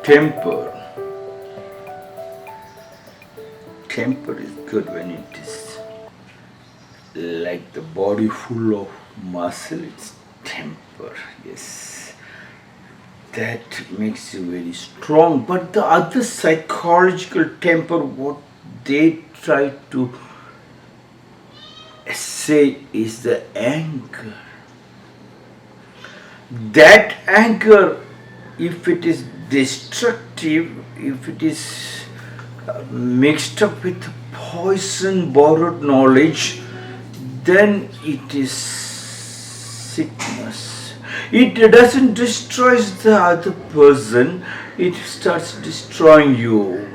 temper. Temper is good when it is like the body full of muscle. It's temper, yes. That makes you very strong. But the other psychological temper, what they try to say is the anger. That anger, if it is destructive, if it is mixed up with poison, borrowed knowledge, then it is sickness. It doesn't destroy the other person, it starts destroying you.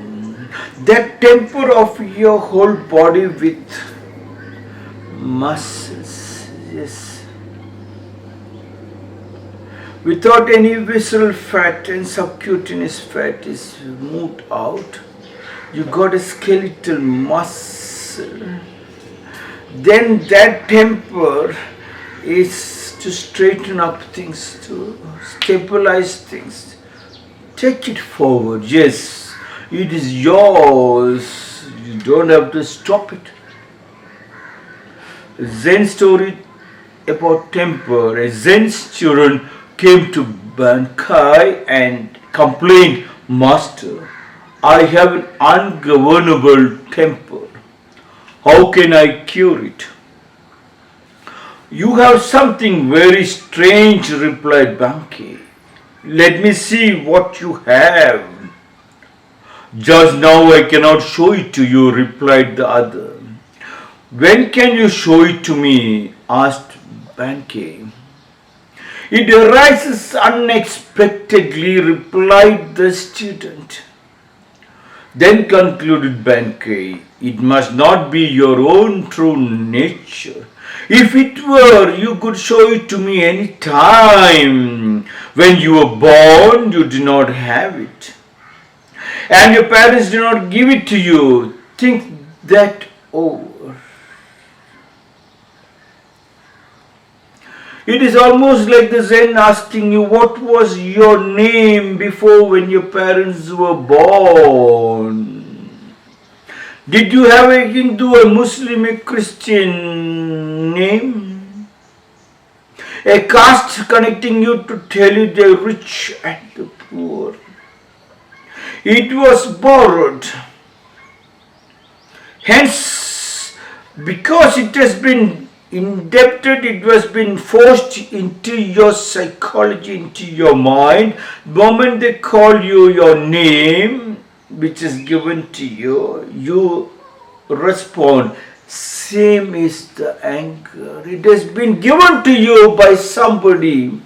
That temper of your whole body with muscles, yes. Without any visceral fat and subcutaneous fat is moved out, you got a skeletal muscle. Then that temper is to straighten up things, to stabilize things. Take it forward, yes, it is yours, you don't have to stop it. A Zen story about temper. A Zen student came to Bankei and complained, "Master, I have an ungovernable temper. How can I cure it?" "You have something very strange," replied Bankei. "Let me see what you have." "Just now I cannot show it to you," replied the other. "When can you show it to me?" asked Bankei. "It arises unexpectedly," replied the student. Then concluded Bankei, "It must not be your own true nature. If it were, you could show it to me any time. When you were born, you did not have it. And your parents did not give it to you. Think that over. It is almost like the Zen asking you, what was your name before when your parents were born? Did you have a Hindu, a Muslim, a Christian name? A caste connecting you to tell you the rich and the poor? It was borrowed. Hence, because it has been indebted, it was been forced into your psychology, into your mind. The moment they call you your name, which is given to you, you respond. Same is the anger. It has been given to you by somebody.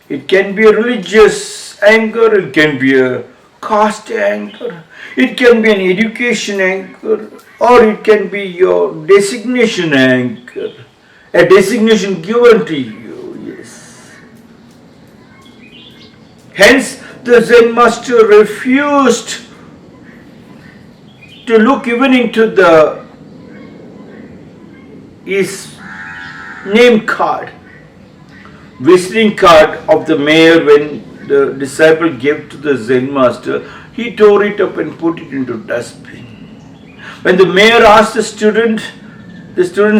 It can be a religious anger, it can be a caste anger, it can be an education anger, or it can be your designation anger, a designation given to you, yes. Hence, the Zen master refused to look even into his name card, visiting card of the mayor. When the disciple gave to the Zen master, he tore it up and put it into dustbin. When the mayor asked the student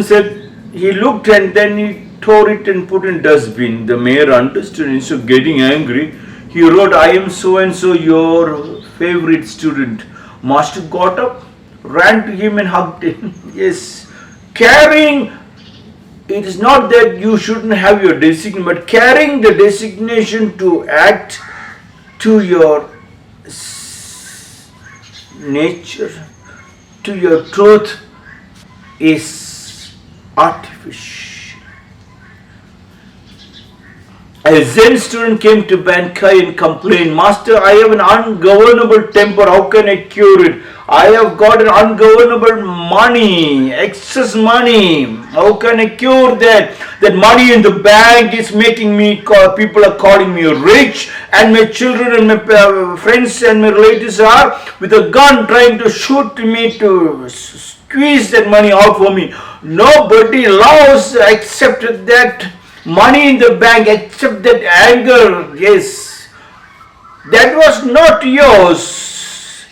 said he looked and then he tore it and put in dustbin. The mayor understood. Instead of getting angry, he wrote, "I am so and so, your favorite student." Master got up, ran to him and hugged him. Yes, carrying, it is not that you shouldn't have your designation, but carrying the designation to act to your nature, to your truth, is artificial. A Zen student came to Bankei and complained, "Master, I have an ungovernable temper. How can I cure it? I have got an ungovernable money, excess money. How can I cure that? That money in the bank is making me, people are calling me rich, and my children and my friends and my relatives are with a gun trying to shoot me to squeeze that money out for me. Nobody loves except that money in the bank, except that anger." Yes, That was not yours.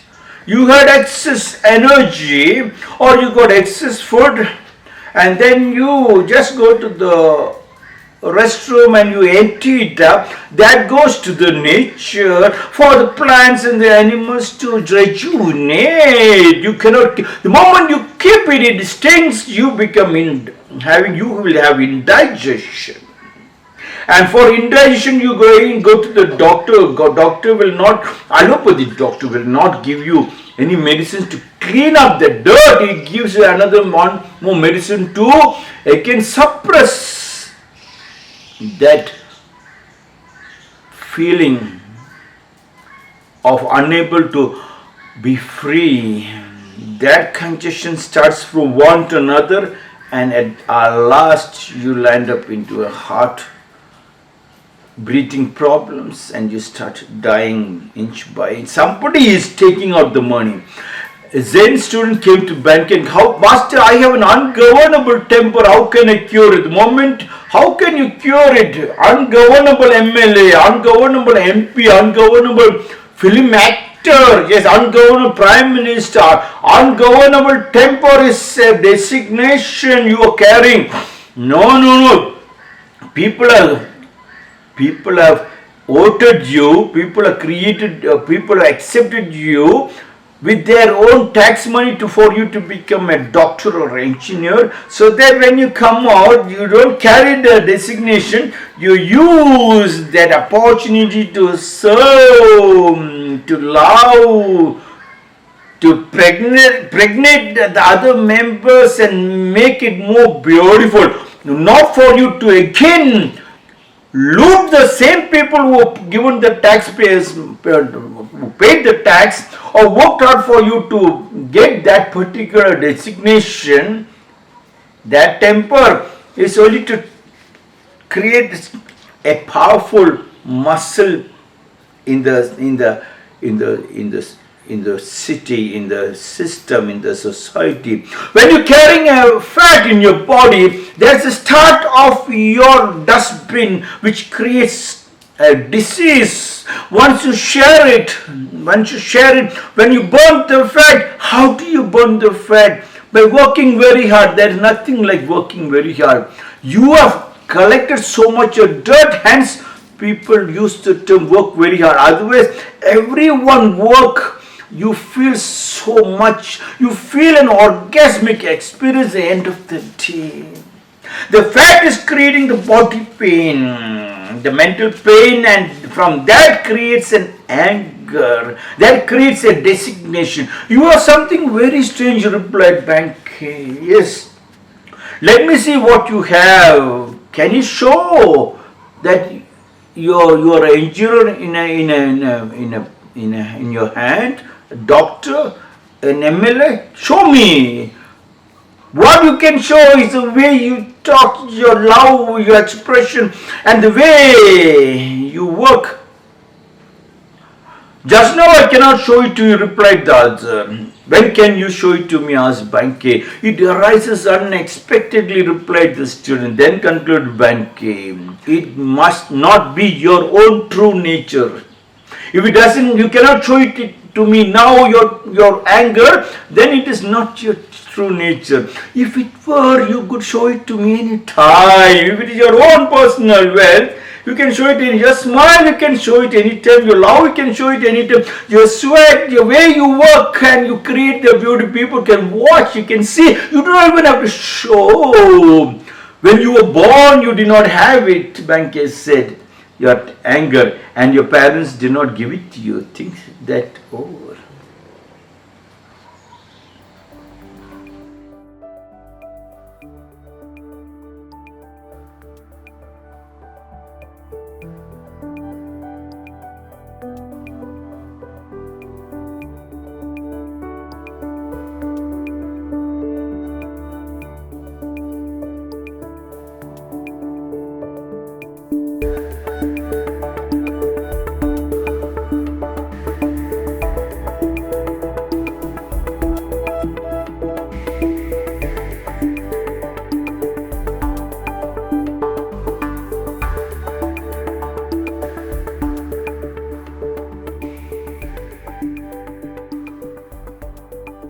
You had excess energy or you got excess food and then you just go to the restroom and you empty it up. That goes to the nature for the plants and the animals to rejuvenate. You cannot, the moment you keep it, it stings, you will have indigestion. And for indigestion, you go to the doctor. Doctor will not, allopathic doctor will not give you any medicines to clean up the dirt. He gives you another one more medicine to again suppress that feeling of unable to be free. That congestion starts from one to another, and at last you'll end up into a heart breathing problems and you start dying inch by inch. Somebody is taking out the money. A Zen student came to Bankei. Master, I have an ungovernable temper. How can I cure it? The moment, how can you cure it? Ungovernable MLA, ungovernable MP, ungovernable film actor, yes, ungovernable prime minister. Ungovernable temper is a designation you are carrying. No. People have voted you, people have accepted you with their own tax money for you to become a doctor or engineer, so that when you come out, you don't carry the designation, you use that opportunity to serve, to love, to pregnate the other members and make it more beautiful, not for you to again loop the same people who have given the taxpayers, who paid the tax or worked hard for you to get that particular designation. That temper is only to create a powerful muscle in the city, in the system, in the society. When you're carrying a fat in your body, there's a start of your dustbin which creates a disease. Once you share it, when you burn the fat, how do you burn the fat? By working very hard. There is nothing like working very hard. You have collected so much of dirt, hence people use the term work very hard. Otherwise, everyone work. You feel so much, you feel an orgasmic experience at the end of the day. The fat is creating the body pain, the mental pain, and from that creates an anger, that creates a designation. You are something very strange, replied Bankei. Yes, let me see what you have. Can you show that you are an engineer in your hand? A doctor, an MLA? Show me. What you can show is the way you talk, your love, your expression, and the way you work. Just now I cannot show it to you, replied the other. When can you show it to me? Asked Bankei. It arises unexpectedly, replied the student. Then concluded Bankei. It must not be your own true nature. If it doesn't, you cannot show it to me now, your anger, then it is not your true nature. If it were, you could show it to me any time. If it is your own personal wealth, you can show it in your smile, you can show it anytime. Your love, you can show it anytime. Your sweat, the way you work and you create the beauty, people can watch, you can see. You don't even have to show. When you were born, you did not have it, Bankei said. Your anger, and your parents did not give it to you. Think that over.